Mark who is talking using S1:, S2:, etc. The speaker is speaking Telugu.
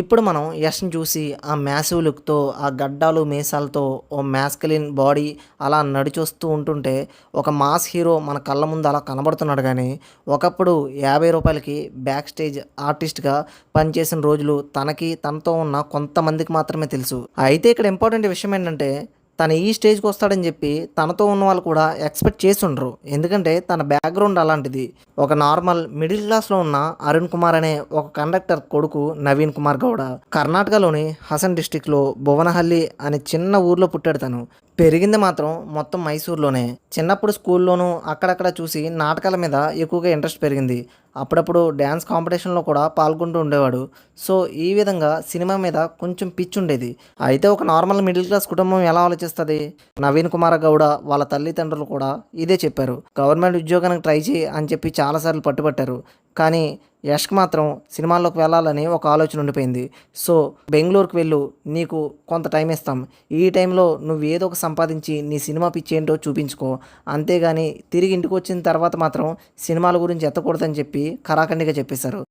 S1: ఇప్పుడు మనం యష్‌ని చూసి ఆ మ్యాసివ్ లుక్‌తో, ఆ గడ్డాలు, మీసాలతో ఓ మాస్కులిన్ బాడీ అలా నడిచొస్తూ ఉంటుంటే, ఒక మాస్ హీరో మన కళ్ళ ముందు అలా కనబడుతున్నాడు గానీ, ఒకప్పుడు రూ. 50కి బ్యాక్ స్టేజ్ ఆర్టిస్ట్‌గా పనిచేసిన రోజులు తనకి, తనతో ఉన్న కొంతమందికి మాత్రమే తెలుసు. అయితే ఇక్కడ ఇంపార్టెంట్ విషయం ఏంటంటే, తను ఈ స్టేజ్‌కొస్తాడని జెప్పి తనతో ఉన్నవాళ్ళు కూడా ఎక్స్‌పెక్ట్ చేసుండరు. ఎందుకంటే తన బ్యాక్‌గ్రౌండ్ అలాంటిది. ఒక నార్మల్ మిడిల్ క్లాస్‌లో ఉన్న అరుణ్ కుమార్ అనే ఒక కండక్టర్ కొడుకు నవీన్ కుమార్ గౌడ. కర్ణాటకలోని హసన్ డిస్ట్రిక్ట్‌లో భువనహల్లి అనే చిన్న ఊర్లో పుట్టాడు తను. పెరిగింది మాత్రం మొత్తం మైసూర్‌లోనే. చిన్నప్పుడు స్కూల్లోనూ అక్కడక్కడ చూసి నాటకాల మీద ఎక్కువగా ఇంట్రెస్ట్ పెరిగింది. అప్పుడప్పుడు డ్యాన్స్ కాంపిటీషన్‌లో కూడా పాల్గొంటూ ఉండేవాడు. సో, ఈ విధంగా సినిమా మీద కొంచెం పిచ్చుండేది. అయితే ఒక నార్మల్ మిడిల్ క్లాస్ కుటుంబం ఎలా ఆలోచిస్తది? నవీన్ కుమార్ గౌడ వాళ్ళ తల్లిదండ్రులు కూడా ఇదే చెప్పారు. గవర్నమెంట్ ఉద్యోగానికి ట్రై చెయి అని చెప్పి చాలా సార్లు పట్టుబట్టారు. కానీ యష్‌కి మాత్రం సినిమాల్లోకి వెళ్ళాలని ఒక ఆలోచన ఉండిపోయింది. సో, బెంగుళూరుకి వెళ్ళు. నీకు కొంత టైం ఇస్తాం. ఈ టైంలో నువ్వు ఏదో ఒక సంపాదించి నీ సినిమా పిచ్చేంటో చూపించుకో. అంతేగాని తిరిగి ఇంటికొచ్చిన తర్వాత మాత్రం సినిమాల గురించి ఎత్తకూడదని చెప్పి ఖరాఖండిగా చెప్పేశారు.